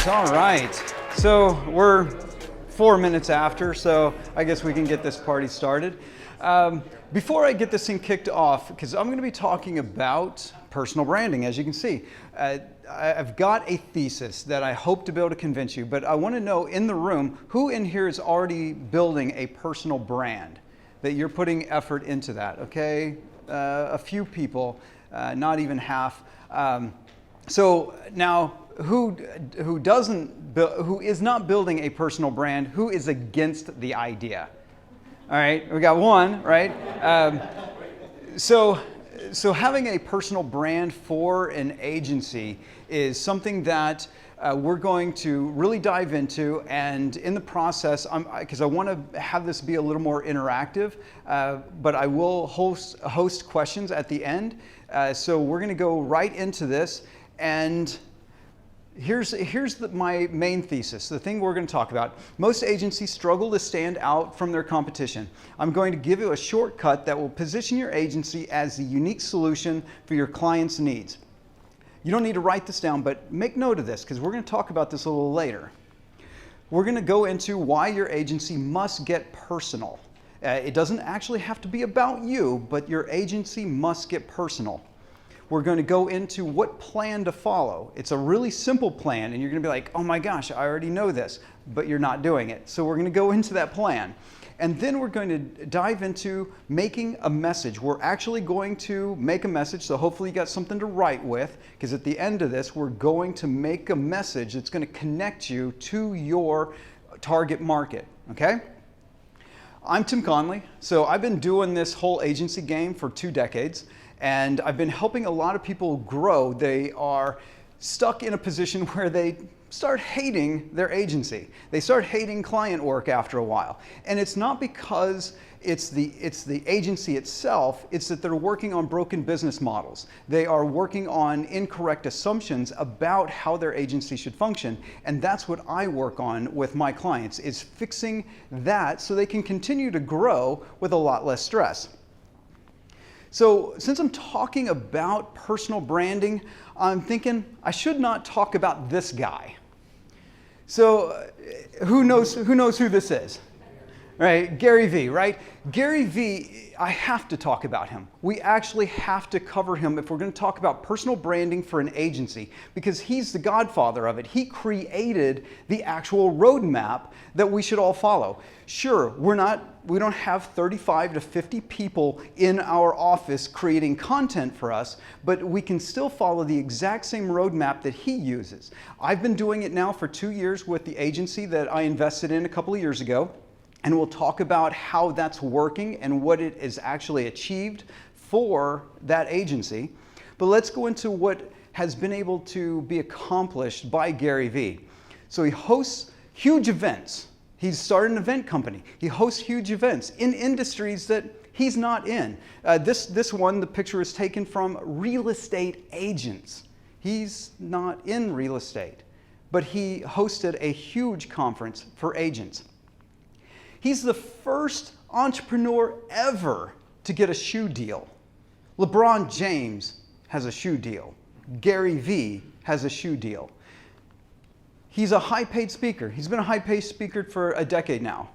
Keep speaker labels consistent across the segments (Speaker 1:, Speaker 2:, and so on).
Speaker 1: All right. So we're 4 minutes after, so I guess we can get this party started. Before I get this thing kicked off, because I'm going to be talking about personal branding, as you can see. I've got a thesis that I hope to be able to convince you, but I want to know in the room, who in here is already building a personal brand, that you're putting effort into that, okay? A few people, not even half. So now, who is not building a personal brand? Who is against the idea? All right, we got one, right? So having a personal brand for an agency is something that we're going to really dive into, and in the process, because I want to have this be a little more interactive, but I will host questions at the end. So we're going to go right into this, and here's my main thesis, the thing we're going to talk about. Most agencies struggle to stand out from their competition. I'm going to give you a shortcut that will position your agency as the unique solution for your client's needs. You don't need to write this down, but make note of this, because we're going to talk about this a little later. We're going to go into why your agency must get personal. It doesn't actually have to be about you, but your agency must get personal. We're going to go into what plan to follow. It's a really simple plan, and you're going to be like, oh my gosh, I already know this, but you're not doing it. So we're going to go into that plan. And then we're going to dive into making a message. We're actually going to make a message, so hopefully you got something to write with, because at the end of this, we're going to make a message that's going to connect you to your target market, okay? I'm Tim Conley. So I've been doing this whole agency game for 2 decades. And I've been helping a lot of people grow. They are stuck in a position where they start hating their agency. They start hating client work after a while. And it's not because it's the agency itself, it's that they're working on broken business models. They are working on incorrect assumptions about how their agency should function. And that's what I work on with my clients, is fixing that so they can continue to grow with a lot less stress. So since I'm talking about personal branding, I'm thinking I should not talk about this guy. So who knows who this is? Right, Gary Vee, right? Gary Vee, I have to talk about him. We actually have to cover him if we're going to talk about personal branding for an agency, because he's the godfather of it. He created the actual roadmap that we should all follow. Sure, we don't have 35 to 50 people in our office creating content for us, but we can still follow the exact same roadmap that he uses. I've been doing it now for 2 years with the agency that I invested in a couple of years ago. And we'll talk about how that's working and what it is actually achieved for that agency. But let's go into what has been able to be accomplished by Gary Vee. So he hosts huge events. He's started an event company. He hosts huge events in industries that he's not in. This one, the picture is taken from real estate agents. He's not in real estate, but he hosted a huge conference for agents. He's the first entrepreneur ever to get a shoe deal. LeBron James has a shoe deal. Gary Vee has a shoe deal. He's a high-paid speaker. He's been a high-paid speaker for a decade now.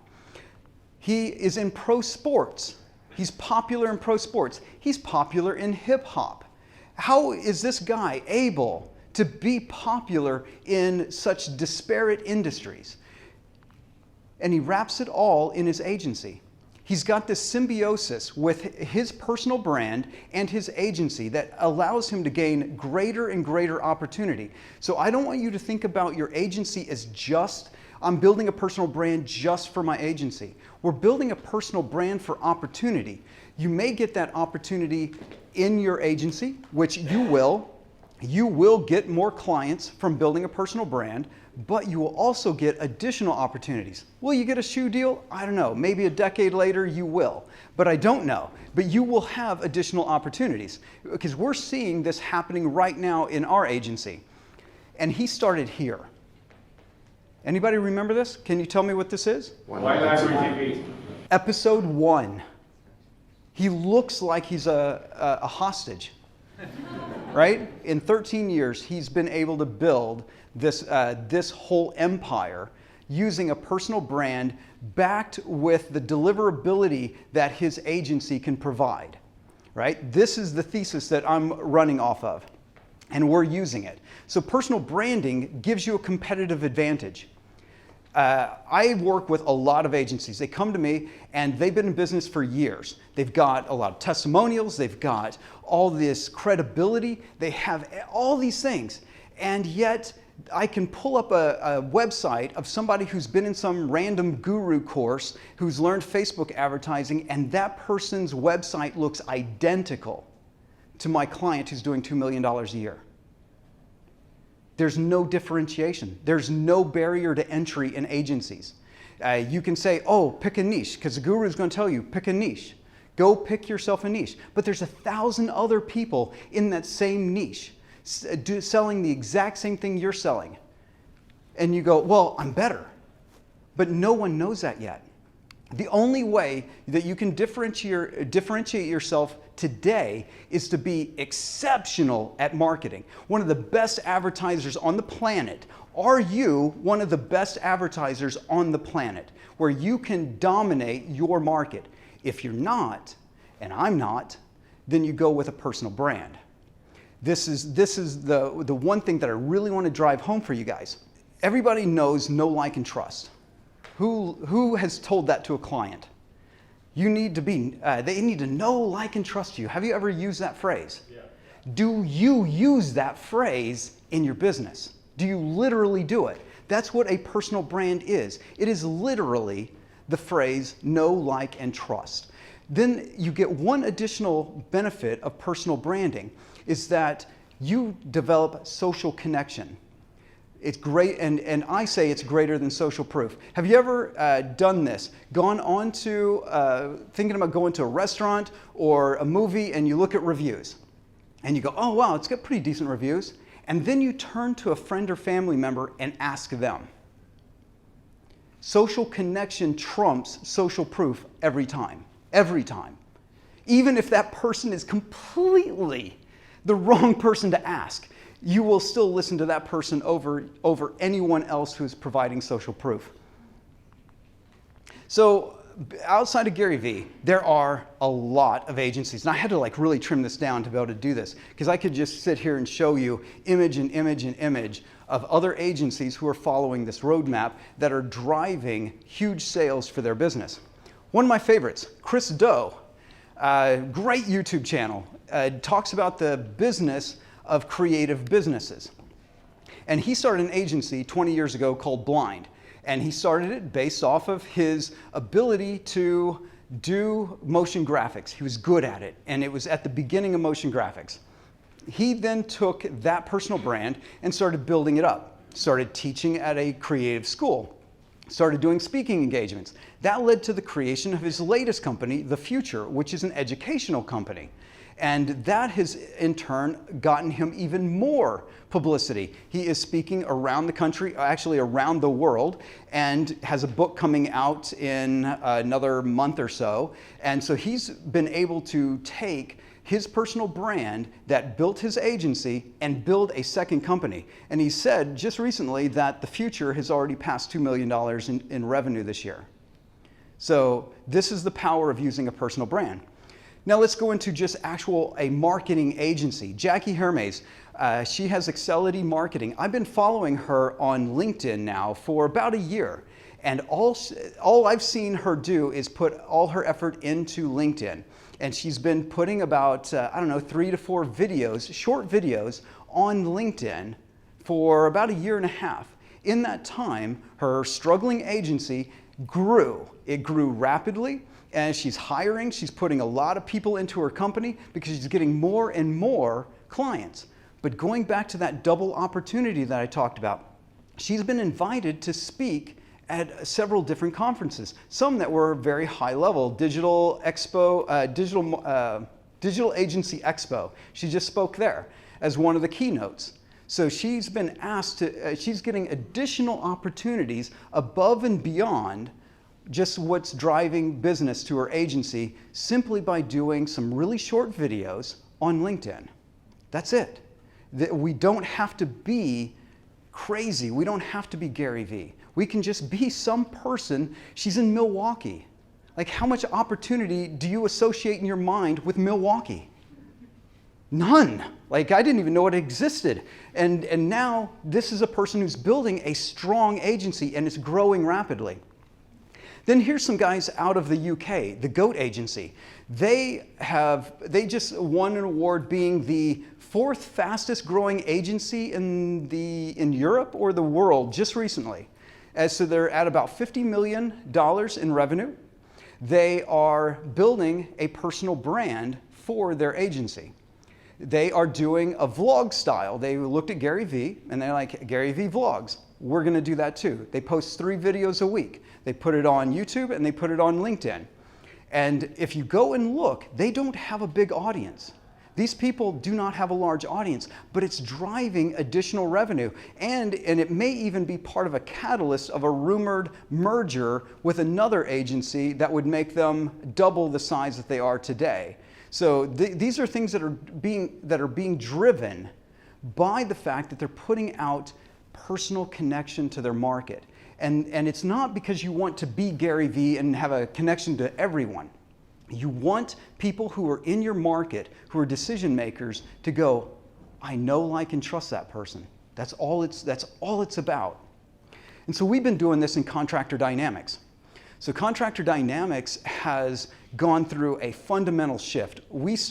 Speaker 1: He is in pro sports. He's popular in pro sports. He's popular in hip-hop. How is this guy able to be popular in such disparate industries? And he wraps it all in his agency. He's got this symbiosis with his personal brand and his agency that allows him to gain greater and greater opportunity. So I don't want you to think about your agency as just, I'm building a personal brand just for my agency. We're building a personal brand for opportunity. You may get that opportunity in your agency, which you will. You will get more clients from building a personal brand, but you will also get additional opportunities. Will you get a shoe deal? I don't know. Maybe a decade later you will, but I don't know. But you will have additional opportunities, because we're seeing this happening right now in our agency. And he started here. Anybody remember this? Can you tell me what this is?
Speaker 2: White Library TV.
Speaker 1: Episode 1. He looks like he's a hostage. right? In 13 years, he's been able to build this whole empire using a personal brand backed with the deliverability that his agency can provide, right? This is the thesis that I'm running off of, and we're using it. So personal branding gives you a competitive advantage. I work with a lot of agencies. They come to me and they've been in business for years. They've got a lot of testimonials. They've got all this credibility. They have all these things. And yet I can pull up a website of somebody who's been in some random guru course, who's learned Facebook advertising, and that person's website looks identical to my client who's doing $2 million a year. There's no differentiation. There's no barrier to entry in agencies. You can say, oh, pick a niche, because the guru is going to tell you, pick a niche. Go pick yourself a niche. But there's 1,000 other people in that same niche selling the exact same thing you're selling. And you go, well, I'm better. But no one knows that yet. The only way that you can differentiate yourself today is to be exceptional at marketing. One of the best advertisers on the planet. Are you one of the best advertisers on the planet where you can dominate your market? If you're not, and I'm not, then you go with a personal brand. This is the one thing that I really want to drive home for you guys. Everybody knows know, like, and trust. Who has told that to a client? You need to be, they need to know, like, and trust you. Have you ever used that phrase? Yeah. Do you use that phrase in your business? Do you literally do it? That's what a personal brand is. It is literally the phrase know, like, and trust. Then you get one additional benefit of personal branding is that you develop social connection. It's great, and I say it's greater than social proof. Have you ever done this? Gone on to, thinking about going to a restaurant or a movie, and you look at reviews. And you go, oh wow, it's got pretty decent reviews. And then you turn to a friend or family member and ask them. Social connection trumps social proof every time. Every time. Even if that person is completely the wrong person to ask, you will still listen to that person over anyone else who's providing social proof. So outside of Gary Vee, there are a lot of agencies. And I had to really trim this down to be able to do this, because I could just sit here and show you image and image and image of other agencies who are following this roadmap that are driving huge sales for their business. One of my favorites, Chris Do, great YouTube channel, talks about the business of creative businesses. And he started an agency 20 years ago called Blind. And he started it based off of his ability to do motion graphics. He was good at it, and it was at the beginning of motion graphics. He then took that personal brand and started building it up. Started teaching at a creative school. Started doing speaking engagements. That led to the creation of his latest company, The Future, which is an educational company. And that has, in turn, gotten him even more publicity. He is speaking around the country, actually around the world, and has a book coming out in another month or so. And so he's been able to take his personal brand that built his agency and build a second company. And he said just recently that The Future has already passed $2 million in revenue this year. So this is the power of using a personal brand. Now let's go into just a marketing agency. Jackie Hermes, she has Excelity Marketing. I've been following her on LinkedIn now for about a year. And all I've seen her do is put all her effort into LinkedIn. And she's been putting about, 3 to 4 videos, short videos on LinkedIn for about a year and a half. In that time, her struggling agency grew. It grew rapidly. And she's hiring, she's putting a lot of people into her company because she's getting more and more clients. But going back to that double opportunity that I talked about, she's been invited to speak at several different conferences, some that were very high level, Digital Expo, Digital Agency Expo. She just spoke there as one of the keynotes. So she's been asked to, she's getting additional opportunities above and beyond just what's driving business to her agency simply by doing some really short videos on LinkedIn. That's it. We don't have to be crazy. We don't have to be Gary Vee. We can just be some person. She's in Milwaukee. Like, how much opportunity do you associate in your mind with Milwaukee? None. Like, I didn't even know it existed. And now this is a person who's building a strong agency and it's growing rapidly. Then here's some guys out of the UK, the GOAT Agency. They just won an award being the 4th fastest growing agency in Europe or the world just recently. So they're at about $50 million in revenue. They are building a personal brand for their agency. They are doing a vlog style. They looked at Gary Vee and they're like, Gary Vee vlogs. We're going to do that too. They post 3 videos a week. They put it on YouTube and they put it on LinkedIn. And if you go and look, they don't have a big audience. These people do not have a large audience, but it's driving additional revenue. And it may even be part of a catalyst of a rumored merger with another agency that would make them double the size that they are today. So these are things that are being driven by the fact that they're putting out personal connection to their market. And it's not because you want to be Gary Vee and have a connection to everyone. You want people who are in your market, who are decision makers, to go, I know, like, and trust that person. That's all it's about. And so we've been doing this in Contractor Dynamics. So Contractor Dynamics has gone through a fundamental shift.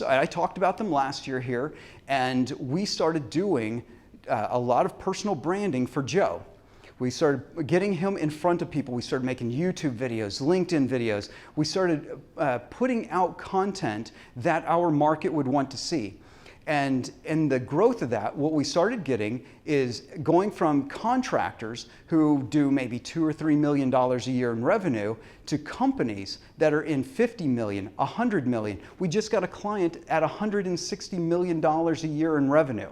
Speaker 1: I talked about them last year here, and we started doing a lot of personal branding for Joe. We started getting him in front of people. We started making YouTube videos, LinkedIn videos. We started putting out content that our market would want to see. And in the growth of that, what we started getting is going from contractors who do maybe $2 or $3 million a year in revenue to companies that are in 50 million, 100 million. We just got a client at $160 million a year in revenue.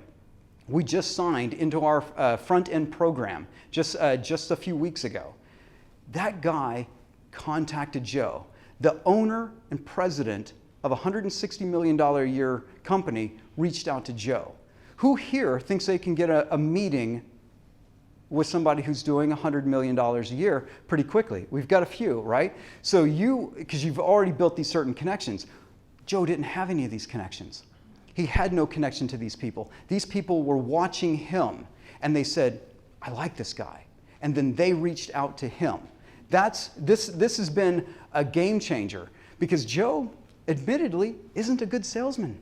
Speaker 1: We just signed into our front-end program just a few weeks ago. That guy contacted Joe. The owner and president of a $160 million a year company reached out to Joe. Who here thinks they can get a meeting with somebody who's doing $100 million a year pretty quickly? We've got a few, right? So because you've already built these certain connections. Joe didn't have any of these connections. He had no connection to these people. These people were watching him and they said, I like this guy. And then they reached out to him. This has been a game changer because Joe, admittedly, isn't a good salesman.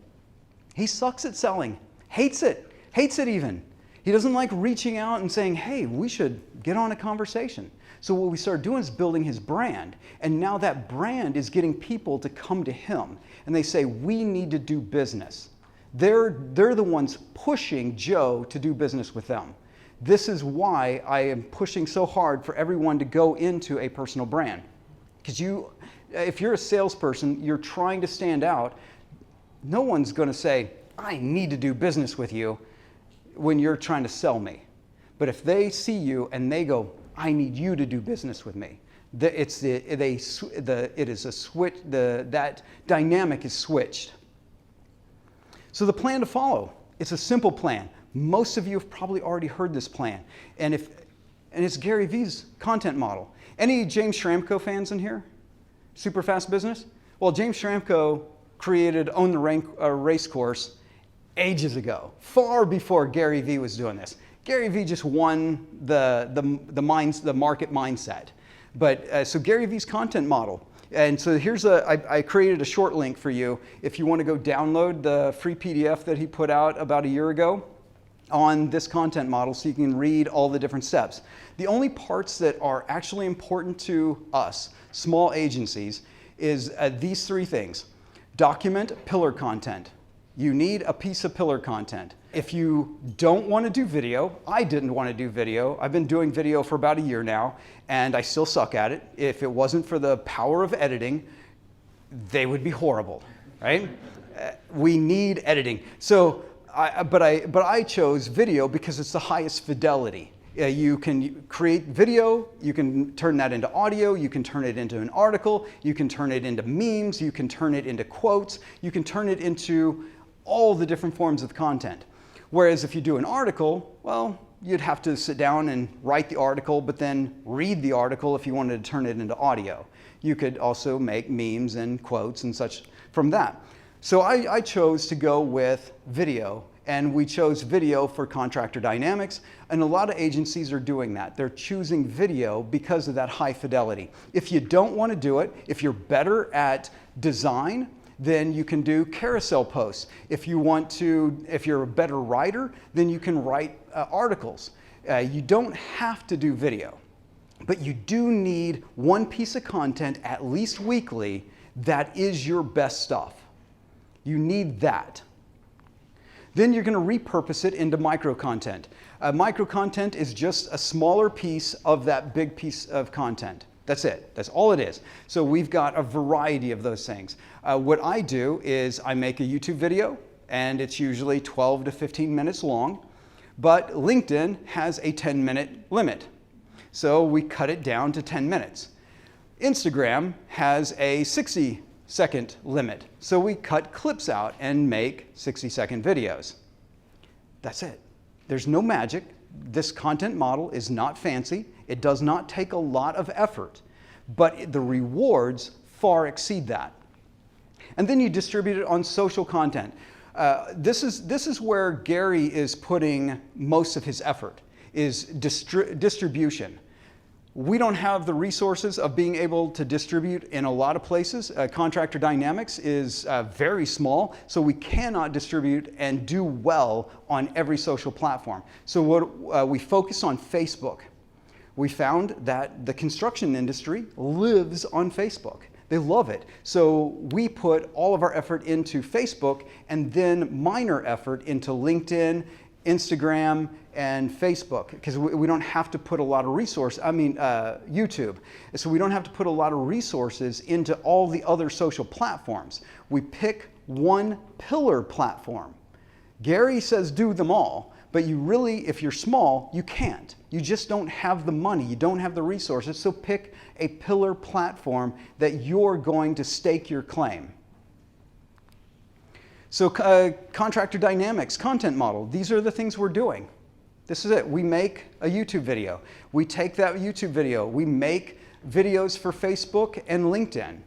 Speaker 1: He sucks at selling, hates it even. He doesn't like reaching out and saying, hey, we should get on a conversation. So what we started doing is building his brand. And now that brand is getting people to come to him. And they say, we need to do business. They're the ones pushing Joe to do business with them. This is why I am pushing so hard for everyone to go into a personal brand. Because if you're a salesperson, you're trying to stand out, no one's going to say, I need to do business with you when you're trying to sell me. But if they see you and they go, I need you to do business with me, that dynamic is switched. So the plan to follow, it's a simple plan. Most of you have probably already heard this plan. And it's Gary Vee's content model. Any James Schramko fans in here? Super Fast Business? Well, James Schramko created Own the Race Course ages ago, far before Gary Vee was doing this. Gary Vee just won the market mindset. But so Gary Vee's content model. And so I created a short link for you if you want to go download the free PDF that he put out about a year ago on this content model so you can read all the different steps. The only parts that are actually important to us, small agencies, is these 3 things. Document pillar content. You need a piece of pillar content. If you don't want to do video, I didn't want to do video. I've been doing video for about a year now, and I still suck at it. If it wasn't for the power of editing, they would be horrible, right? We need editing. So, but I chose video because it's the highest fidelity. You can create video, you can turn that into audio, you can turn it into an article, you can turn it into memes, you can turn it into quotes, you can turn it into all the different forms of content. Whereas if you do an article, well, you'd have to sit down and write the article, but then read the article if you wanted to turn it into audio. You could also make memes and quotes and such from that. So I chose to go with video, and we chose video for Contractor Dynamics, and a lot of agencies are doing that. They're choosing video because of that high fidelity. If you don't want to do it, if you're better at design, then you can do Carousel Posts. If you're a better writer, then you can write articles. You don't have to do video, but you do need one piece of content at least weekly that is your best stuff. You need that. Then you're going to repurpose it into micro content. Micro content is just a smaller piece of that big piece of content. That's it. That's all it is. So we've got a variety of those things. What I do is I make a YouTube video, and it's usually 12 to 15 minutes long, but LinkedIn has a 10-minute limit. So we cut it down to 10 minutes. Instagram has a 60-second limit. So we cut clips out and make 60-second videos. That's it. There's no magic. This content model is not fancy. It does not take a lot of effort, but the rewards far exceed that. And then you distribute it on social content. This is where Gary is putting most of his effort, is distribution. We don't have the resources of being able to distribute in a lot of places. Contractor Dynamics is very small, so we cannot distribute and do well on every social platform. So we focus on Facebook. We found that the construction industry lives on Facebook. They love it. So we put all of our effort into Facebook and then minor effort into LinkedIn, Instagram, and Facebook, because we don't have to put a lot of YouTube. So we don't have to put a lot of resources into all the other social platforms. We pick one pillar platform. Gary says do them all, but you really, if you're small, you can't. You just don't have the money, you don't have the resources, so pick a pillar platform that you're going to stake your claim. So Contractor Dynamics, content model, these are the things we're doing. This is it. We make a YouTube video. We take that YouTube video, we make videos for Facebook and LinkedIn.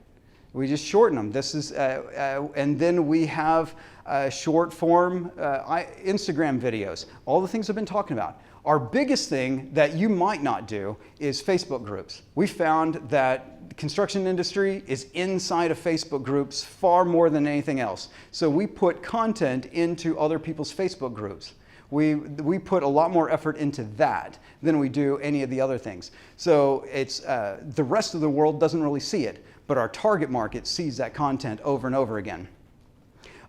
Speaker 1: We just shorten them. This is, and then we have short form Instagram videos. All the things I've been talking about. Our biggest thing that you might not do is Facebook groups. We found that the construction industry is inside of Facebook groups far more than anything else. So we put content into other people's Facebook groups. We put a lot more effort into that than we do any of the other things. So it's, the rest of the world doesn't really see it, but our target market sees that content over and over again.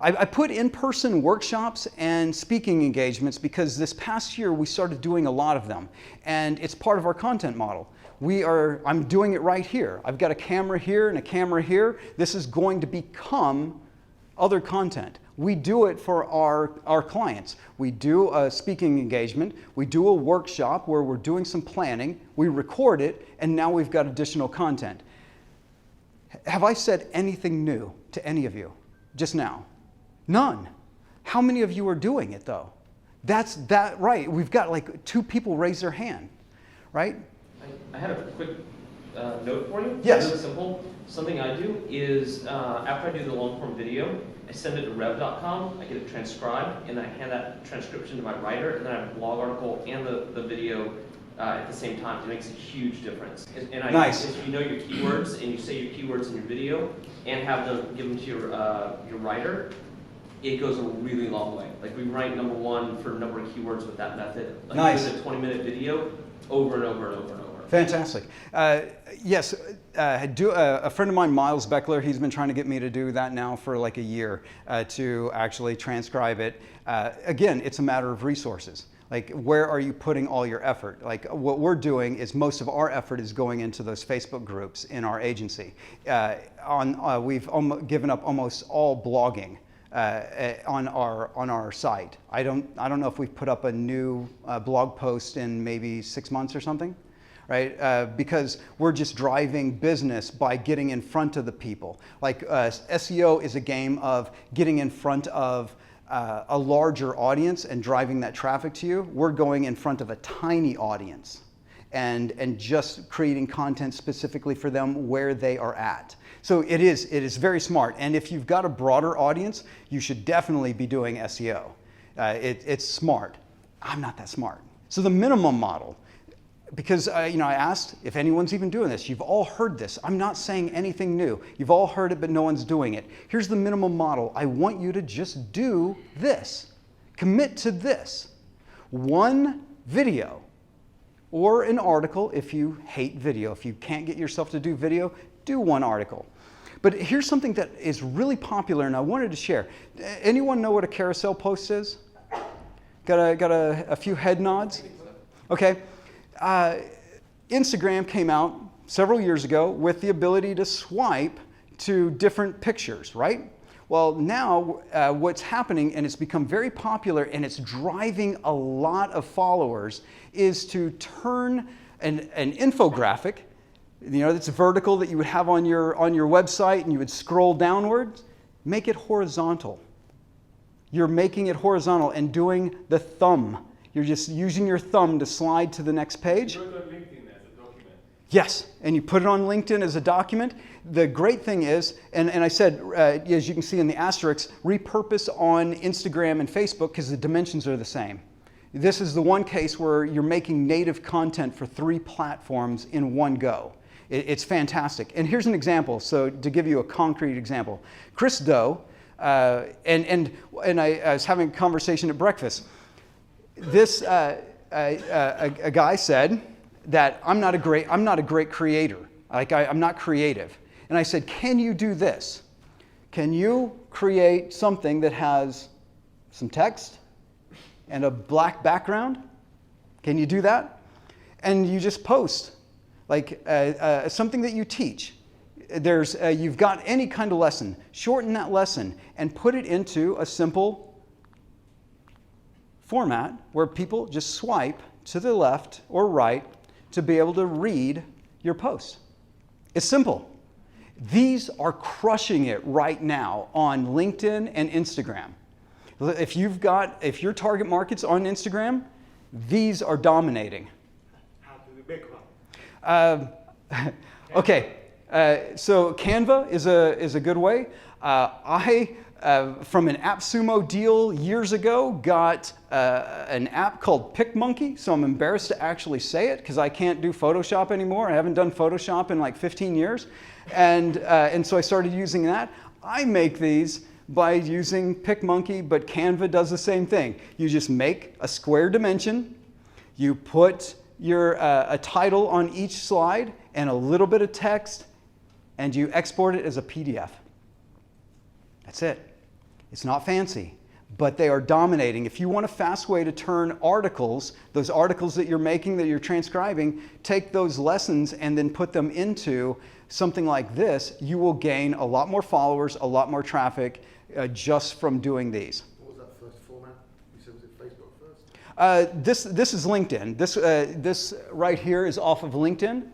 Speaker 1: I put in-person workshops and speaking engagements because this past year we started doing a lot of them, and it's part of our content model. I'm doing it right here. I've got a camera here and a camera here. This is going to become other content. We do it for our clients. We do a speaking engagement, we do a workshop where we're doing some planning, we record it, and now we've got additional content. Have I said anything new to any of you just now? None. How many of you are doing it though? That's that right. We've got like 2 people raise their hand, right?
Speaker 2: I had a quick note for you.
Speaker 1: Yes.
Speaker 2: Really simple. Something I do is after I do the long form video, I send it to rev.com, I get it transcribed, and I hand that transcription to my writer, and then I have a blog article and the video at the same time. It makes a huge difference. And
Speaker 1: nice.
Speaker 2: If you know your keywords and you say your keywords in your video and have them give them to your writer, it goes a really long way. Like we rank #1 for number of keywords with that method. Like
Speaker 1: nice.
Speaker 2: It's a 20-minute video over and over and over and over.
Speaker 1: Fantastic. Yes, a friend of mine, Miles Beckler, he's been trying to get me to do that now for like a year to actually transcribe it. Again, it's a matter of resources. Like, where are you putting all your effort? Like, what we're doing is most of our effort is going into those Facebook groups in our agency. We've given up almost all blogging on our site. I don't know if we've put up a new blog post in maybe 6 months or something, right? Because we're just driving business by getting in front of the people. Like SEO is a game of getting in front of a larger audience and driving that traffic to you. We're going in front of a tiny audience and just creating content specifically for them where they are at. So it is very smart. And if you've got a broader audience, you should definitely be doing SEO. It's smart. I'm not that smart. So the minimum model, because I asked if anyone's even doing this. You've all heard this. I'm not saying anything new. You've all heard it, but no one's doing it. Here's the minimum model. I want you to just do this. Commit to this. One video or an article if you hate video. If you can't get yourself to do video, do one article. But here's something that is really popular and I wanted to share. Anyone know what a carousel post is? Got a few head nods? Okay. Instagram came out several years ago with the ability to swipe to different pictures, right? Well, now what's happening, and it's become very popular and it's driving a lot of followers, is to turn an infographic, that's vertical that you would have on your website and you would scroll downwards, make it horizontal. You're making it horizontal and doing the thumb. You're just using your thumb to slide to the next page.
Speaker 3: You put it on LinkedIn as a document.
Speaker 1: Yes, and you put it on LinkedIn as a document. The great thing is, and I said, as you can see in the asterisks, repurpose on Instagram and Facebook because the dimensions are the same. This is the one case where you're making native content for 3 platforms in one go. It's fantastic. And here's an example. So to give you a concrete example, Chris Doe, and I was having a conversation at breakfast. This a guy said that I'm not a great creator. I'm not creative. And I said, can you do this? Can you create something that has some text and a black background? Can you do that? And you just post something that you teach. You've got any kind of lesson. Shorten that lesson and put it into a simple format where people just swipe to the left or right to be able to read your post. It's simple. These are crushing it right now on LinkedIn and Instagram. If your target market's on Instagram, these are dominating.
Speaker 3: How do we make one?
Speaker 1: Okay, so Canva is a good way. From an AppSumo deal years ago, got an app called PicMonkey, so I'm embarrassed to actually say it because I can't do Photoshop anymore. I haven't done Photoshop in like 15 years. And so I started using that. I make these by using PicMonkey, but Canva does the same thing. You just make a square dimension, you put a title on each slide and a little bit of text, and you export it as a PDF. That's it. It's not fancy, but they are dominating. If you want a fast way to turn articles, those articles that you're making, that you're transcribing, take those lessons and then put them into something like this, you will gain a lot more followers, a lot more traffic just from doing these.
Speaker 3: What was that first format? You said was it Facebook first?
Speaker 1: This is LinkedIn. This right here is off of LinkedIn,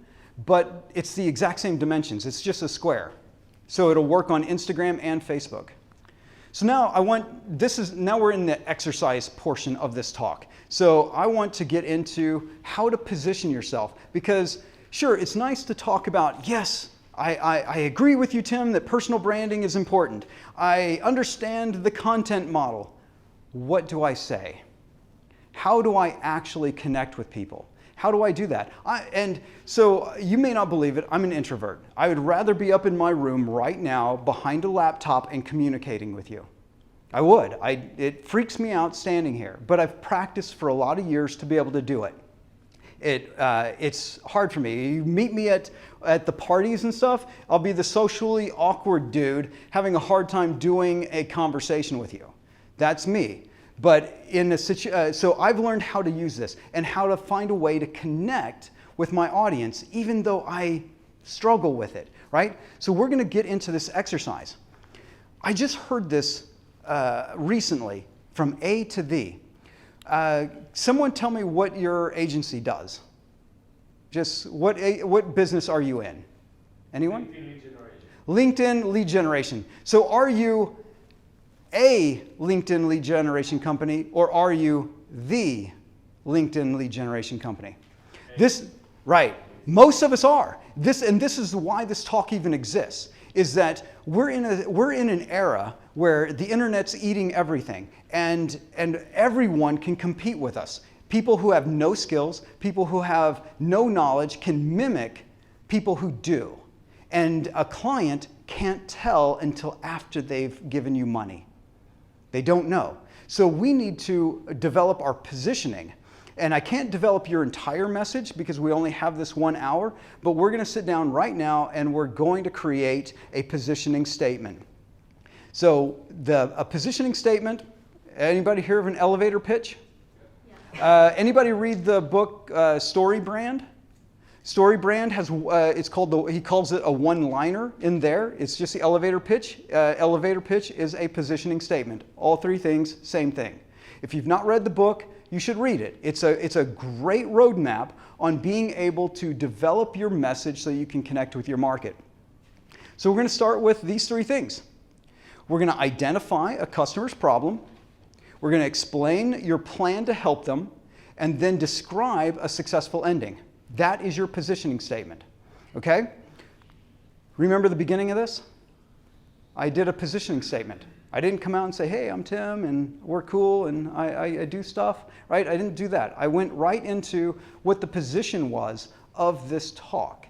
Speaker 1: but it's the exact same dimensions. It's just a square. So it'll work on Instagram and Facebook. So now now we're in the exercise portion of this talk. So I want to get into how to position yourself because sure, it's nice to talk about, yes, I agree with you, Tim, that personal branding is important. I understand the content model. What do I say? How do I actually connect with people? How do I do that? And so you may not believe it, I'm an introvert. I would rather be up in my room right now behind a laptop and communicating with you. I would. It freaks me out standing here, but I've practiced for a lot of years to be able to do it. It's hard for me. You meet me at the parties and stuff, I'll be the socially awkward dude having a hard time doing a conversation with you. That's me. But so I've learned how to use this and how to find a way to connect with my audience, even though I struggle with it, right? So we're going to get into this exercise. I just heard this recently from A to V. Someone tell me what your agency does. Just what business are you in? Anyone?
Speaker 3: LinkedIn lead generation.
Speaker 1: LinkedIn lead generation. So are you a LinkedIn lead generation company, or are you the LinkedIn lead generation company? Right. Most of us are. This is why this talk even exists, is that we're in an era where the internet's eating everything, and everyone can compete with us. People who have no skills, people who have no knowledge can mimic people who do. And a client can't tell until after they've given you money. They don't know. So we need to develop our positioning. And I can't develop your entire message because we only have this 1 hour, but we're going to sit down right now and we're going to create a positioning statement. So a positioning statement, anybody hear of an elevator pitch? Yeah. Anybody read the book Story Brand? Story Brand has, he calls it a one-liner in there. It's just the elevator pitch. Elevator pitch is a positioning statement. All three things, same thing. If you've not read the book, you should read it. It's a great roadmap on being able to develop your message so you can connect with your market. So we're going to start with these three things. We're going to identify a customer's problem. We're going to explain your plan to help them, and then describe a successful ending. That is your positioning statement, okay? Remember the beginning of this? I did a positioning statement. I didn't come out and say, hey, I'm Tim, and we're cool, and I do stuff, right? I didn't do that. I went right into what the position was of this talk.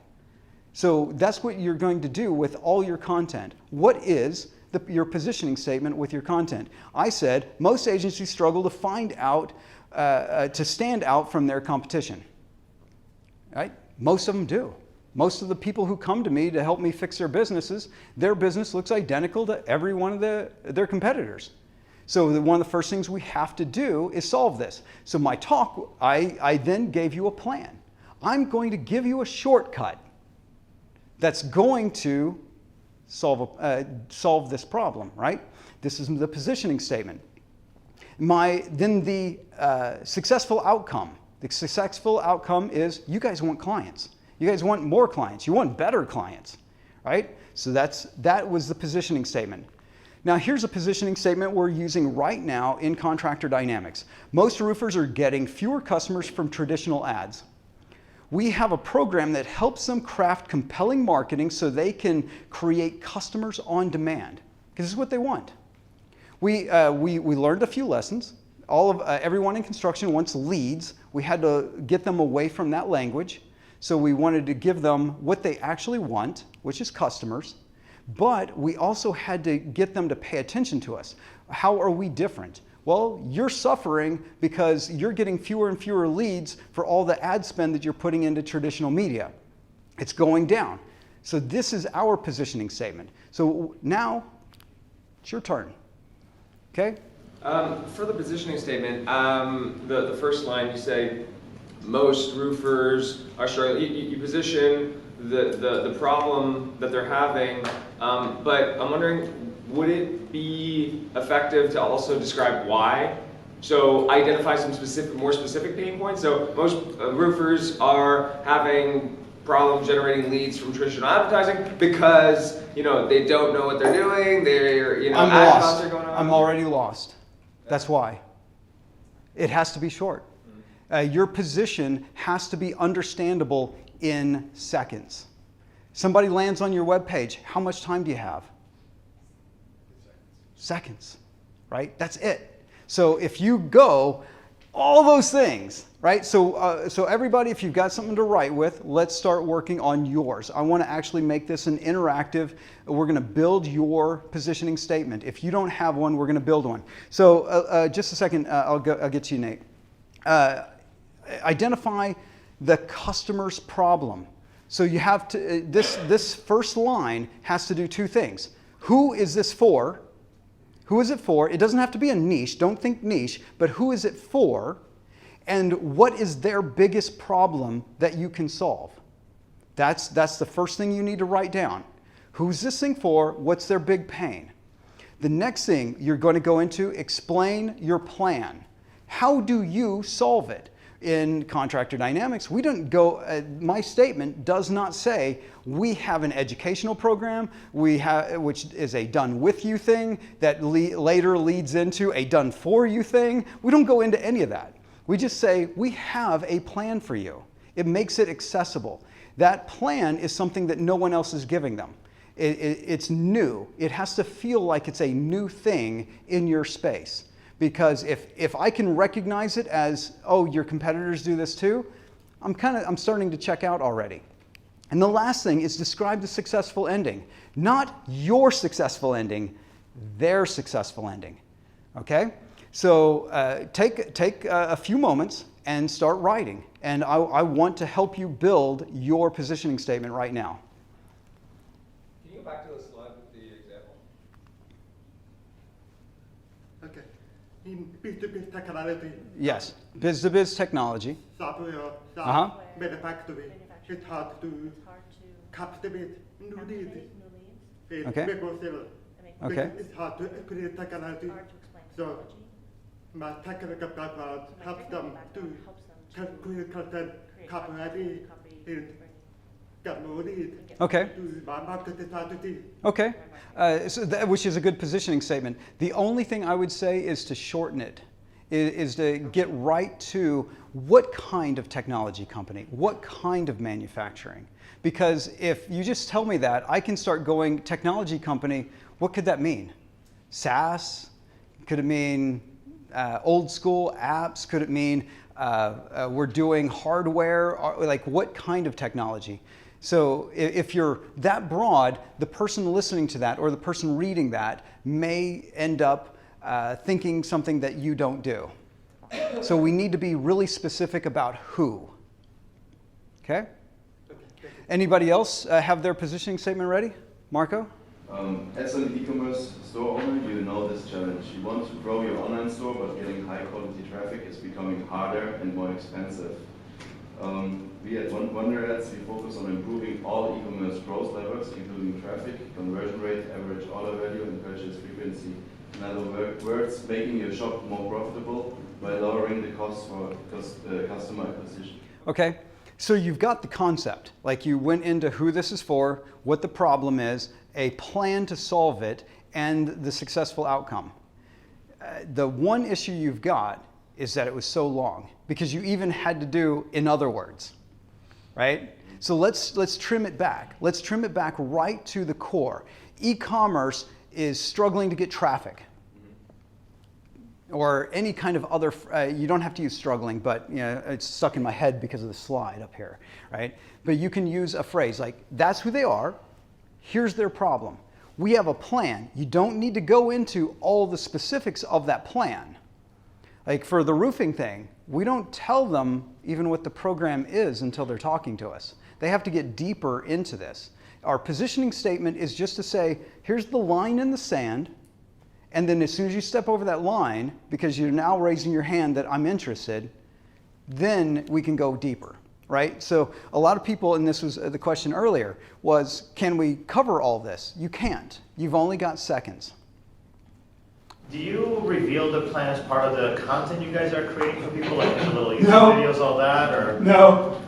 Speaker 1: So that's what you're going to do with all your content. What is your positioning statement with your content? I said most agencies struggle to find out, to stand out from their competition. Right? Most of them do. Most of the people who come to me to help me fix their businesses, their business looks identical to every one of their competitors. So one of the first things we have to do is solve this. So my talk, I then gave you a plan. I'm going to give you a shortcut that's going to solve this problem, right? This is the positioning statement. Then the successful outcome. The successful outcome is you guys want clients. You guys want more clients. You want better clients, right? So that was the positioning statement. Now here's a positioning statement we're using right now in Contractor Dynamics. Most roofers are getting fewer customers from traditional ads. We have a program that helps them craft compelling marketing so they can create customers on demand, because this is what they want. We learned a few lessons. Everyone in construction wants leads. We had to get them away from that language. So we wanted to give them what they actually want, which is customers. But we also had to get them to pay attention to us. How are we different? Well, you're suffering because you're getting fewer and fewer leads for all the ad spend that you're putting into traditional media. It's going down. So this is our positioning statement. So now it's your turn. Okay?
Speaker 4: For the positioning statement, the first line you say, most roofers are struggling. You position the problem that they're having, but I'm wondering, would it be effective to also describe why? So identify some more specific pain points. So most roofers are having problems generating leads from traditional advertising because they don't know what they're doing.
Speaker 1: I'm
Speaker 4: ad
Speaker 1: lost.
Speaker 4: costs are going on.
Speaker 1: I'm already lost. That's why. It has to be short. Your position has to be understandable in seconds. Somebody lands on your webpage. How much time do you have? Seconds, right? That's it. So if you go all those things, right? So everybody, if you've got something to write with, let's start working on yours. I want to actually make this an interactive. We're going to build your positioning statement. If you don't have one, we're going to build one. So just a second, I'll get to you, Nate. Identify the customer's problem. So you have to, this first line has to do two things. Who is this for? Who is it for? It doesn't have to be a niche. Don't think niche, but who is it for? And what is their biggest problem that you can solve? That's the first thing you need to write down. Who's this thing for? What's their big pain? The next thing you're going to go into, explain your plan. How do you solve it? in Contractor Dynamics, we don't go, my statement does not say we have an educational program, which is a done with you thing that later leads into a done for you thing. We don't go into any of that. We just say we have a plan for you. It makes it accessible. That plan is something that no one else is giving them. It's new. It has to feel like it's a new thing in your space. Because if I can recognize it as, oh, your competitors do this too, I'm starting to check out already. And the last thing is describe the successful ending. Not your successful ending, their successful ending. Okay? So take a few moments and start writing. And I want to help you build your positioning statement right now.
Speaker 4: Can you go back to the slide with the example?
Speaker 3: Okay. In B2B technology,
Speaker 1: Yes, biz-to-biz technology.
Speaker 3: software,
Speaker 1: Uh-huh.
Speaker 3: manufacturing, it's hard to captivate new leads.
Speaker 1: Okay. Okay.
Speaker 3: It's hard to create technology. So my technical background helps them to create content, copywriting, and get more leads.
Speaker 1: Okay.
Speaker 3: To my marketing strategy.
Speaker 1: Okay, which is a good positioning statement. The only thing I would say is to shorten it, is to get right to what kind of technology company, what kind of manufacturing. Because if you just tell me that, I can start going, technology company, what could that mean? SaaS? Could it mean old school apps? Could it mean we're doing hardware? Like what kind of technology? So if you're that broad, the person listening to that or the person reading that may end up thinking something that you don't do. So we need to be really specific about who. Okay? Anybody else have their positioning statement ready? Marco?
Speaker 5: As an e-commerce store owner, you know this challenge. You want to grow your online store, but getting high quality traffic is becoming harder and more expensive. We at Wonderads, we focus on improving all e-commerce growth levers, including traffic, conversion rate, average order value, and purchase frequency. In other words, making your shop more profitable by lowering the cost for customer acquisition.
Speaker 1: Okay, so you've got the concept. Like you went into who this is for, what the problem is, a plan to solve it, and the successful outcome. The one issue you've got is that it was so long because you even had to do in other words, right? So let's trim it back. Let's trim it back right to the core. E-commerce is struggling to get traffic. Or any kind of other, you don't have to use struggling, but you know, it's stuck in my head because of the slide up here, right? But you can use a phrase like, that's who they are, here's their problem. We have a plan. You don't need to go into all the specifics of that plan. Like for the roofing thing, we don't tell them even what the program is until they're talking to us. They have to get deeper into this. Our positioning statement is just to say, here's the line in the sand, and then as soon as you step over that line, because you're now raising your hand that I'm interested, then we can go deeper, right? So a lot of people, and this was the question earlier, was can we cover all this? You can't. You've only got seconds.
Speaker 6: Do you reveal the plan as part of the content you guys are creating for people, like the little YouTube videos, all that, or?
Speaker 1: No,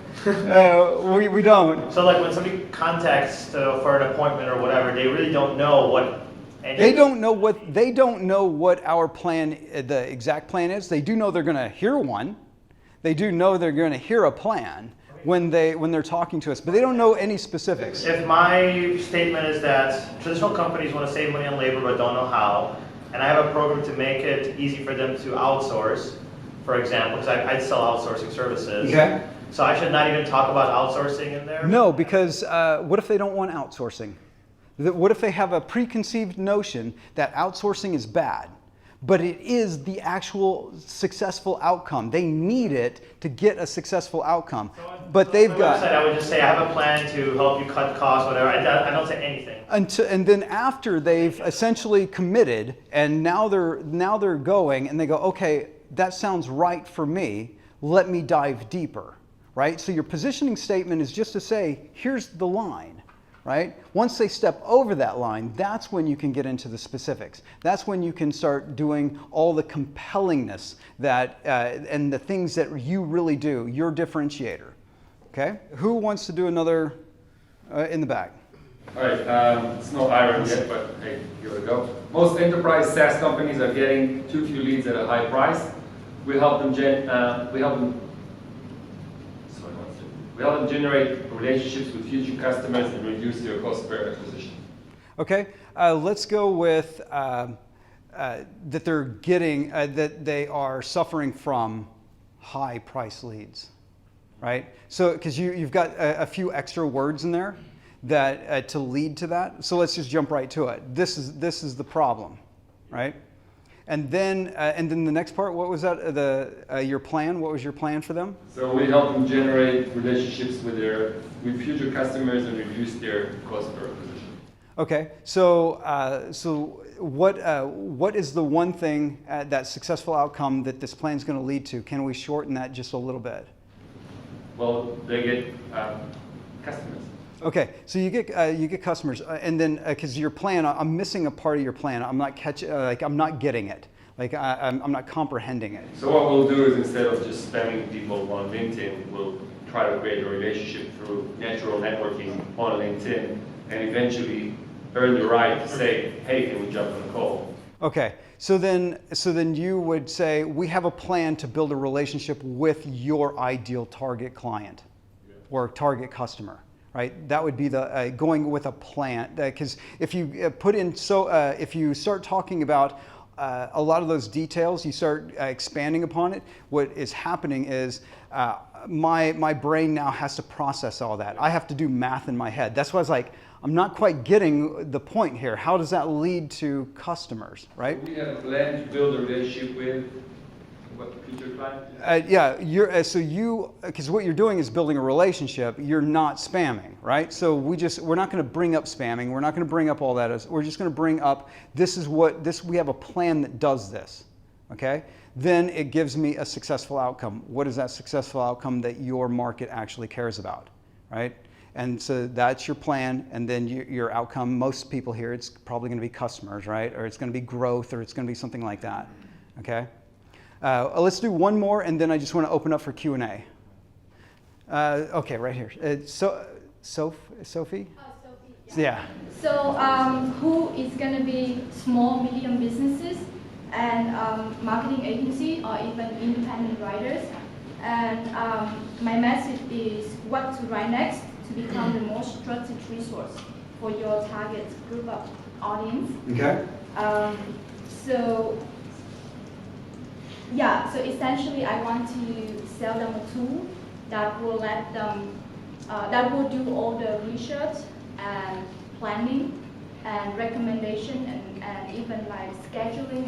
Speaker 1: we don't.
Speaker 6: So like when somebody contacts for an appointment or whatever, they really don't know what.
Speaker 1: They don't know what our plan, the exact plan is. They do know they're going to hear one. They do know they're going to hear a plan when they're talking to us, but they don't know any specifics.
Speaker 6: If my statement is that traditional companies want to save money on labor but don't know how, and I have a program to make it easy for them to outsource, for example, because I sell outsourcing services. Okay. So I should not even talk about outsourcing in there?
Speaker 1: No, because what if they don't want outsourcing? What if they have a preconceived notion that outsourcing is bad, but it is the actual successful outcome? They need it to get a successful outcome, but they've got...
Speaker 6: I would just say I have a plan to help you cut costs, whatever. I don't say anything.
Speaker 1: And then after they've essentially committed, and now they're going, and they go, okay, that sounds right for me. Let me dive deeper, right? So your positioning statement is just to say, here's the line. right? Once they step over that line, that's when you can get into the specifics. That's when you can start doing all the compellingness that, and the things that you really do, your differentiator, okay? Who wants to do another in the back?
Speaker 7: All right, it's no iron yet, but hey, here we go. Most enterprise SaaS companies are getting too few leads at a high price. We help them generate relationships with future customers and reduce their cost per acquisition.
Speaker 1: Okay, let's go with that they're getting, that they are suffering from high price leads, right? So, because you've got a few extra words in there that to lead to that. So let's just jump right to it. This is the problem, right? And then the next part, what was that? Your plan? What was your plan for them?
Speaker 7: So we help them generate relationships with future customers and reduce their cost per acquisition.
Speaker 1: Okay, so what is the one thing, that successful outcome that this plan is going to lead to? Can we shorten that just a little bit?
Speaker 7: Well, they get customers.
Speaker 1: Okay, so you get customers, and then because your plan, I'm missing a part of your plan. I'm not I'm not getting it. Like I'm not comprehending it.
Speaker 7: So what we'll do is, instead of just spamming people on LinkedIn, we'll try to create a relationship through natural networking on LinkedIn, and eventually earn the right to say, hey, can we jump on a call?
Speaker 1: Okay, so then you would say, we have a plan to build a relationship with your ideal target client or target customer, right? That would be the going with a plan. Because if you if you start talking about a lot of those details, you start expanding upon it, what is happening is my brain now has to process all that. I have to do math in my head. That's why I was like, I'm not quite getting the point here. How does that lead to customers, right?
Speaker 7: We have a plan to build a relationship with what future client?
Speaker 1: Because what you're doing is building a relationship. You're not spamming, right? So we're not going to bring up spamming. We're not going to bring up all that. We're just going to bring up we have a plan that does this, okay? Then it gives me a successful outcome. What is that successful outcome that your market actually cares about, right? And so that's your plan, and then your outcome. Most people here, it's probably going to be customers, right? Or it's going to be growth, or it's going to be something like that. Okay. Let's do one more, and then I just want to open up for Q&A. Okay, right here. Sophie?
Speaker 8: Sophie,
Speaker 1: Yeah.
Speaker 8: So who is going to be small, medium businesses and marketing agency or even independent writers? And my message is what to write next to become the most trusted resource for your target group of audience.
Speaker 1: Okay.
Speaker 8: So essentially I want to sell them a tool that will let them, that will do all the research and planning and recommendation and even like scheduling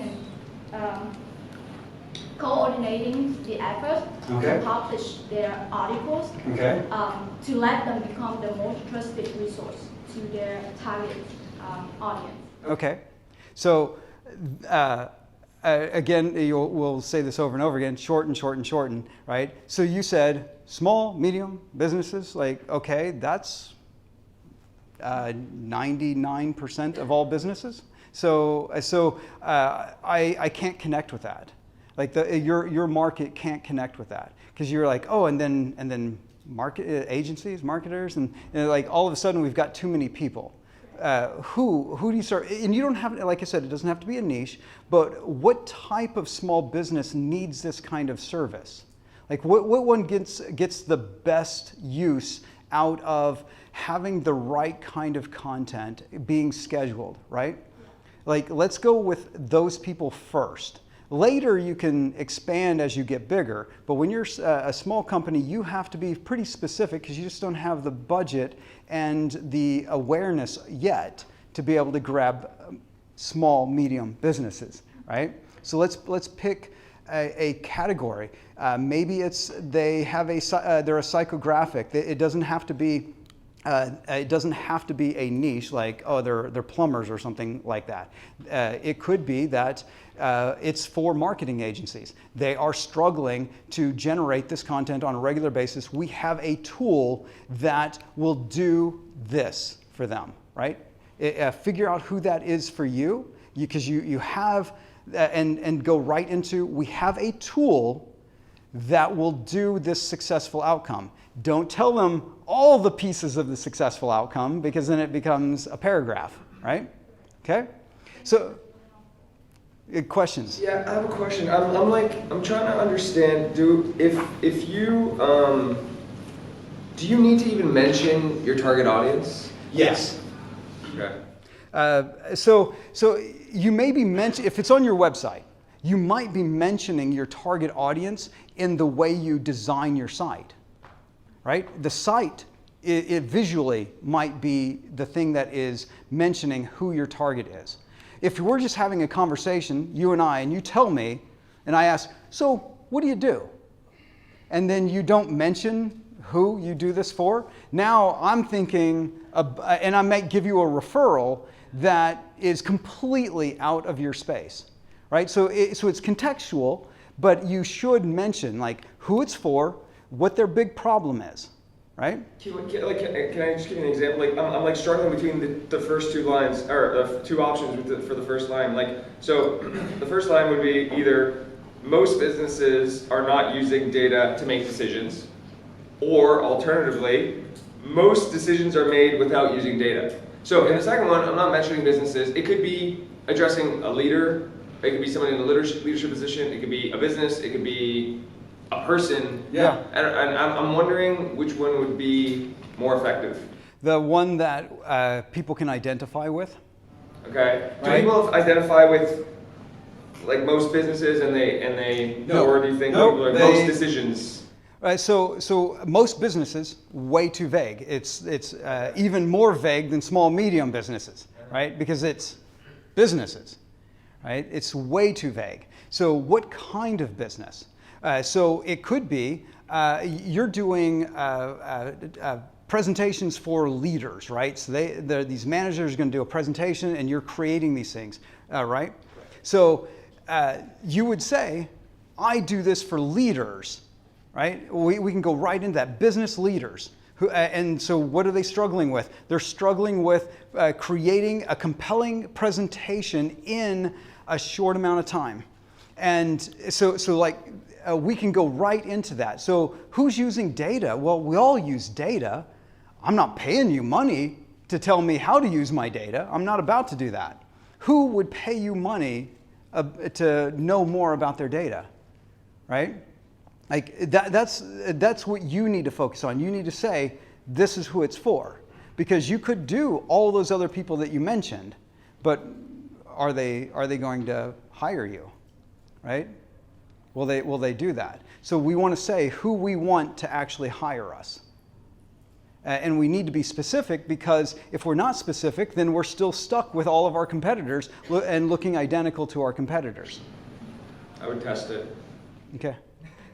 Speaker 8: and coordinating the effort to publish their articles, to let them become the most trusted resource to their target audience.
Speaker 1: Okay. So again, we'll say this over and over again, shorten, right? So you said small, medium businesses, like, okay, that's 99% of all businesses. So I can't connect with that. Like your market can't connect with that, because you're like, oh, and then market agencies, marketers, and like all of a sudden we've got too many people. Who do you start? And you don't have, like I said, it doesn't have to be a niche, but what type of small business needs this kind of service? Like what one gets the best use out of having the right kind of content being scheduled, right? Like, let's go with those people first. Later, you can expand as you get bigger, but when you're a small company, you have to be pretty specific because you just don't have the budget and the awareness yet to be able to grab small, medium businesses, right? So let's pick a category. Maybe they're a psychographic. It doesn't have to be. It doesn't have to be a niche like, oh, they're plumbers or something like that. It could be that it's for marketing agencies. They are struggling to generate this content on a regular basis. We have a tool that will do this for them, right? Figure out who that is for you, because you have, and go right into, we have a tool that will do this successful outcome. Don't tell them all the pieces of the successful outcome, because then it becomes a paragraph, right? Okay? So, questions?
Speaker 4: Yeah, I have a question. I'm trying to understand. Do you need to even mention your target audience?
Speaker 1: Yes.
Speaker 4: Okay.
Speaker 1: So you may be if it's on your website, you might be mentioning your target audience in the way you design your site, right? The site, it visually might be the thing that is mentioning who your target is. If we're just having a conversation, you and I, and you tell me, and I ask, so what do you do? And then you don't mention who you do this for. Now I'm thinking, and I might give you a referral that is completely out of your space, right? So it's contextual, but you should mention like who it's for, what their big problem is, right?
Speaker 4: Can I just give you an example? Like I'm like struggling between the first two lines, or two options for the first line. Like, so the first line would be either most businesses are not using data to make decisions, or alternatively, most decisions are made without using data. So in the second one, I'm not mentioning businesses. It could be addressing a leader. It could be somebody in a leadership position. It could be a business. It could be a person.
Speaker 1: Yeah.
Speaker 4: And I'm wondering which one would be more effective.
Speaker 1: The one that people can identify with.
Speaker 4: Okay. Do
Speaker 1: Right.
Speaker 4: people identify with like most businesses, and they
Speaker 1: No.
Speaker 4: or do you think
Speaker 1: Nope.
Speaker 4: people are
Speaker 1: They-
Speaker 4: most decisions?
Speaker 1: So most businesses, way too vague. It's even more vague than small, medium businesses, right? Because it's businesses, right? It's way too vague. So what kind of business? So it could be you're doing presentations for leaders, right? So these managers are going to do a presentation, and you're creating these things, right? So you would say, I do this for leaders. Right? We can go right into that. Business leaders. And so what are they struggling with? They're struggling with creating a compelling presentation in a short amount of time. And so we can go right into that. So who's using data? Well, we all use data. I'm not paying you money to tell me how to use my data. I'm not about to do that. Who would pay you money to know more about their data? Right? Like that's what you need to focus on. You need to say, this is who it's for. Because you could do all those other people that you mentioned, but are they going to hire you? Right? Will they do that? So we want to say who we want to actually hire us. And we need to be specific, because if we're not specific, then we're still stuck with all of our competitors and looking identical to our competitors.
Speaker 4: I would test it.
Speaker 1: Okay.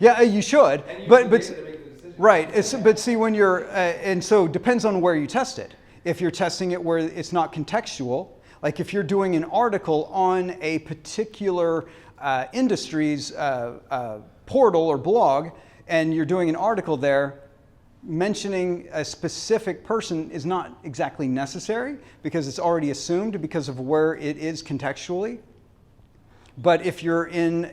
Speaker 1: Yeah, you should, but right. But see, when you're and so depends on where you test it. If you're testing it where it's not contextual, like if you're doing an article on a particular industry's portal or blog, and you're doing an article there, mentioning a specific person is not exactly necessary, because it's already assumed because of where it is contextually. But if you're doing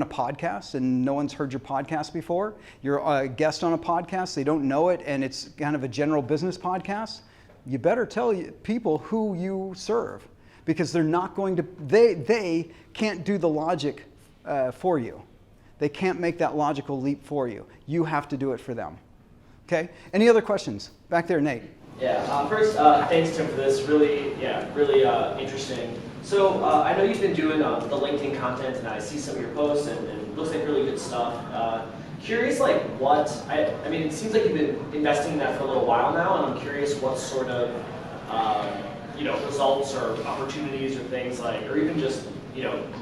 Speaker 1: a podcast and no one's heard your podcast before, you're a guest on a podcast, they don't know it, and it's kind of a general business podcast, you better tell people who you serve, because they're not going to, they can't do the logic for you. They can't make that logical leap for you. You have to do it for them. Okay? Any other questions? Back there, Nate.
Speaker 9: Yeah, first, thanks Tim for this, really interesting. So I know you've been doing the LinkedIn content, and I see some of your posts, and it looks like really good stuff. Curious, like I mean, it seems like you've been investing in that for a little while now, and I'm curious what sort of, results or opportunities or things like, or even just,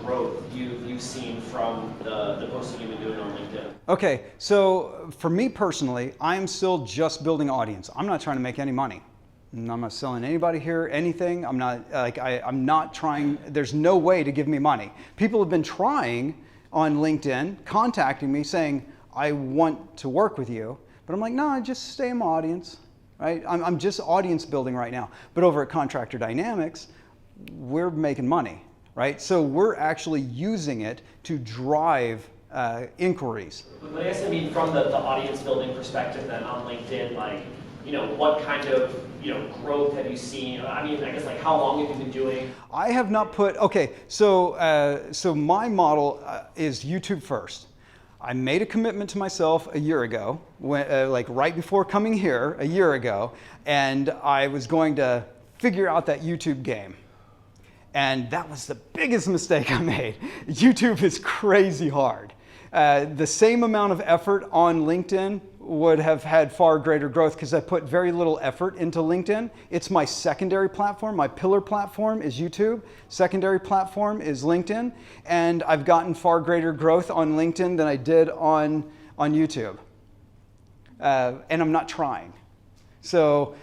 Speaker 9: growth you've seen from the posting you've been doing on LinkedIn. Okay, so for me personally, I'm still just building audience. I'm not trying to make any money. I'm not selling anybody here anything. I'm not trying, there's no way to give me money. People have been trying on LinkedIn, contacting me saying, I want to work with you. But I'm like, no, just stay in my audience.
Speaker 1: right? I'm just audience building right now. But over at Contractor Dynamics, we're making money, right? So we're actually using it to drive inquiries.
Speaker 9: But I guess I mean from the audience building perspective then on LinkedIn, like, you know, what kind of, you know, growth have you seen? I mean, I guess like how long have you been doing?
Speaker 1: I have not put, okay, so my model is YouTube first. I made a commitment to myself a year ago, when, like right before coming here a year ago, and I was going to figure out that YouTube game. And that was the biggest mistake I made. YouTube is crazy hard. The same amount of effort on LinkedIn would have had far greater growth because I put very little effort into LinkedIn. It's my secondary platform. My pillar platform is YouTube. Secondary platform is LinkedIn. And I've gotten far greater growth on LinkedIn than I did on YouTube. And I'm not trying. So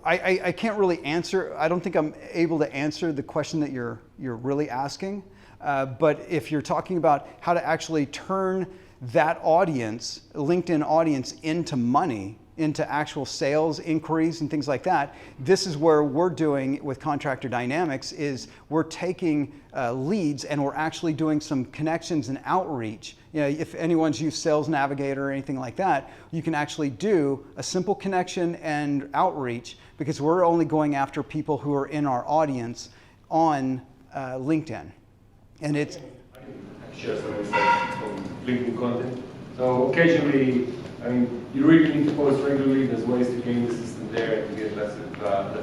Speaker 1: I can't really answer. I don't think I'm able to answer the question that you're really asking. But if you're talking about how to actually turn that audience, LinkedIn audience, into money, into actual sales inquiries and things like that, this is where we're doing with Contractor Dynamics is we're taking leads and we're actually doing some connections and outreach. You know, if anyone's used Sales Navigator or anything like that, you can actually do a simple connection and outreach because we're only going after people who are in our audience on LinkedIn. And it's...
Speaker 7: I can share some insights from LinkedIn content. So occasionally, I mean, you really need to post regularly. There's ways to game the system there and to get lots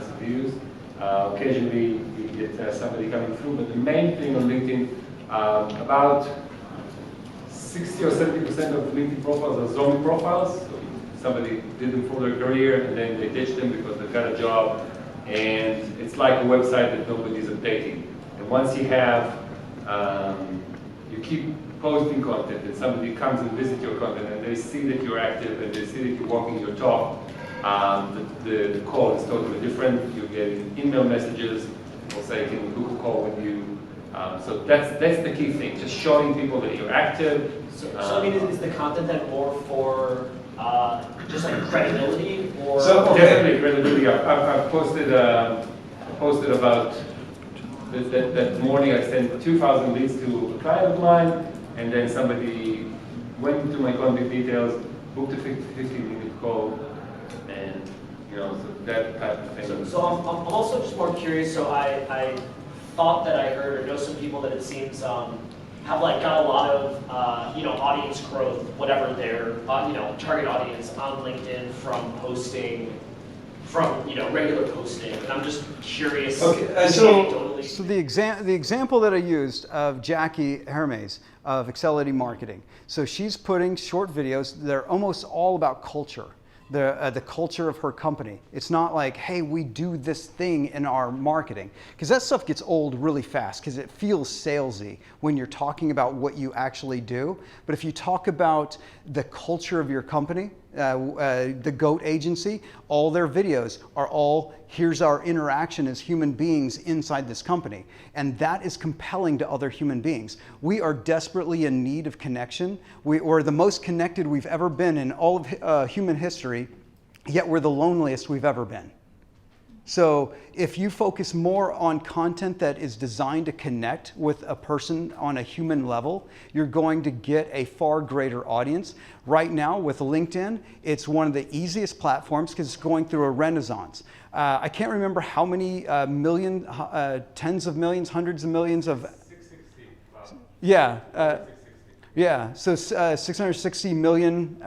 Speaker 7: of views. Occasionally, you get somebody coming through. But the main thing on LinkedIn, about 60 or 70% of LinkedIn profiles are zombie profiles. So somebody did them for their career and then they ditched them because they got a job. And it's like a website that nobody's updating. And once you have, you keep posting content and somebody comes and visits your content and they see that you're active and they see that you're walking your talk, the call is totally different. You're getting email messages, or say, can you book a call with you? So that's the key thing, just showing people that you're active.
Speaker 9: So I mean, is the content then more for just like credibility, or?
Speaker 7: So definitely credibility. I've posted about that morning. I sent 2,000 leads to a client of mine, and then somebody went into my contact details, booked a 15-minute call, and you know, so that type of thing.
Speaker 9: So I'm also just more curious. So I thought that I heard or know some people that it seems have like got a lot of you know, audience growth, whatever their you know, target audience on LinkedIn from posting, from, you know, regular posting. And I'm just curious.
Speaker 1: Okay, so the example that I used of Jackie Hermes of Excelity Marketing. So she's putting short videos. They're almost all about culture. The culture of her company. It's not like, hey, we do this thing in our marketing. Because that stuff gets old really fast because it feels salesy when you're talking about what you actually do. But if you talk about the culture of your company, the GOAT agency, all their videos are all, here's our interaction as human beings inside this company. And that is compelling to other human beings. We are desperately in need of connection. We're the most connected we've ever been in all of human history, yet we're the loneliest we've ever been. So if you focus more on content that is designed to connect with a person on a human level, you're going to get a far greater audience. Right now with LinkedIn, it's one of the easiest platforms because it's going through a renaissance. I can't remember how many tens of millions, hundreds of millions of...
Speaker 7: 660. Wow.
Speaker 1: Yeah.
Speaker 7: 660.
Speaker 1: Yeah, so 660 million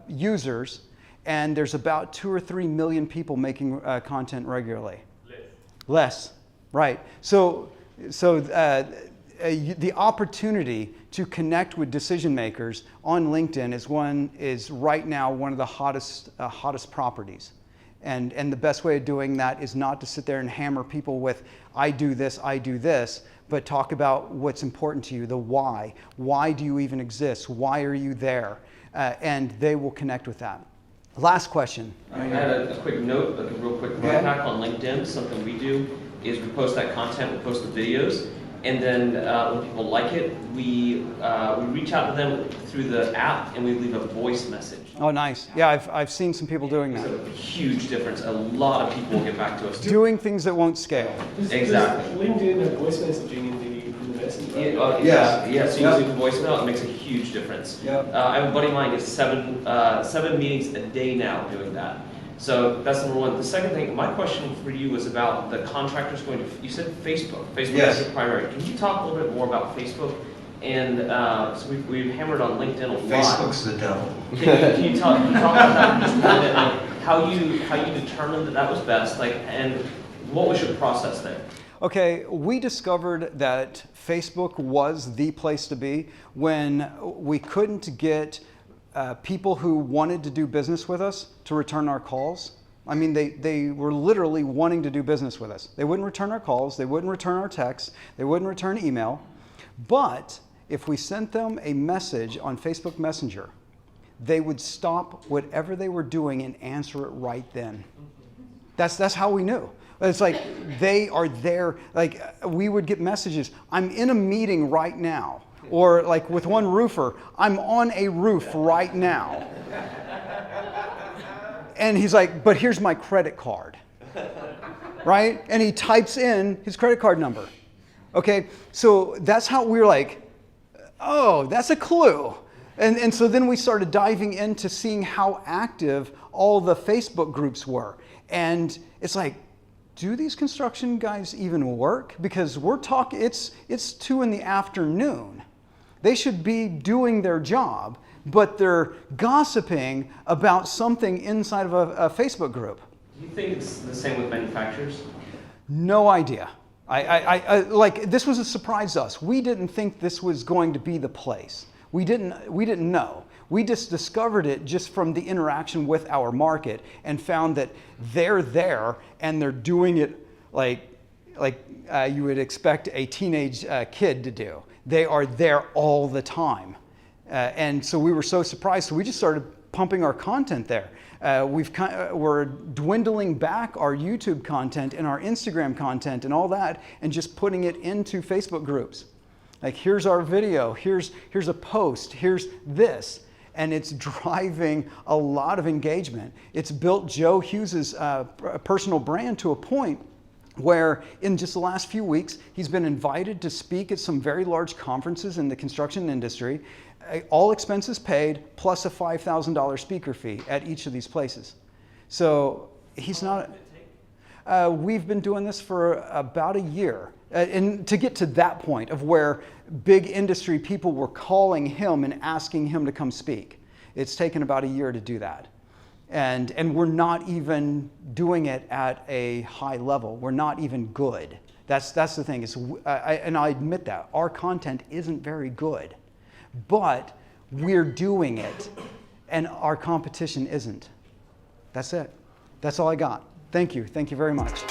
Speaker 1: users. And there's about 2 or 3 million people making content regularly. Less, right. So the opportunity to connect with decision makers on LinkedIn is right now one of the hottest properties. And the best way of doing that is not to sit there and hammer people with, I do this, but talk about what's important to you, the why. Why do you even exist? Why are you there? And they will connect with that. Last question.
Speaker 2: I had a quick note, like a real quick hack on LinkedIn. Something we do is we post that content, we post the videos, And then when people like it, we reach out to them through the app and we leave a voice message.
Speaker 1: Oh, nice. Yeah, I've seen some people doing that.
Speaker 2: It's a huge difference. A lot of people will get back to us.
Speaker 1: Doing things that won't scale.
Speaker 2: Exactly.
Speaker 10: LinkedIn and voice messaging in the messenger.
Speaker 2: Yes, using voicemail, it makes a huge difference.
Speaker 1: Yep.
Speaker 2: I have a buddy of mine gets seven meetings a day now doing that. So that's number one. The second thing, my question for you was about the contractors going to, you said Facebook. Facebook
Speaker 1: Yes.
Speaker 2: is your primary. Can you talk a little bit more about Facebook? And so we've hammered on LinkedIn a lot.
Speaker 11: Facebook's the devil.
Speaker 2: Can you talk about that just a little bit, like how you determined that was best, like, and what was your process there?
Speaker 1: Okay, we discovered that Facebook was the place to be when we couldn't get people who wanted to do business with us to return our calls. I mean, they were literally wanting to do business with us. They wouldn't return our calls, they wouldn't return our texts, they wouldn't return email. But if we sent them a message on Facebook Messenger, they would stop whatever they were doing and answer it right then. That's how we knew. It's like they are there. Like we would get messages, I'm in a meeting right now. Or like with one roofer, I'm on a roof right now. And he's like, but here's my credit card. Right? And he types in his credit card number. Okay, so that's how we were like, oh, that's a clue. And so then we started diving into seeing how active all the Facebook groups were. And it's like, do these construction guys even work? Because we're talking, it's 2 in the afternoon. They should be doing their job, but they're gossiping about something inside of a Facebook group.
Speaker 2: Do you think it's the same with manufacturers?
Speaker 1: No idea. Like this was a surprise to us. We didn't think this was going to be the place. We didn't know. We just discovered it just from the interaction with our market and found that they're there and they're doing it like you would expect a teenage kid to do. They are there all the time. And so we were so surprised. So we just started pumping our content there. We're dwindling back our YouTube content and our Instagram content and all that and just putting it into Facebook groups. Like here's our video, here's a post, here's this. And it's driving a lot of engagement. It's built Joe Hughes's personal brand to a point where in just the last few weeks, he's been invited to speak at some very large conferences in the construction industry, all expenses paid, plus a $5,000 speaker fee at each of these places. So he's not, we've been doing this for about a year. And to get to that point of where big industry people were calling him and asking him to come speak. It's taken about a year to do that. And we're not even doing it at a high level. We're not even good. That's the thing. And I admit that. Our content isn't very good. But we're doing it. And our competition isn't. That's it. That's all I got. Thank you. Thank you very much.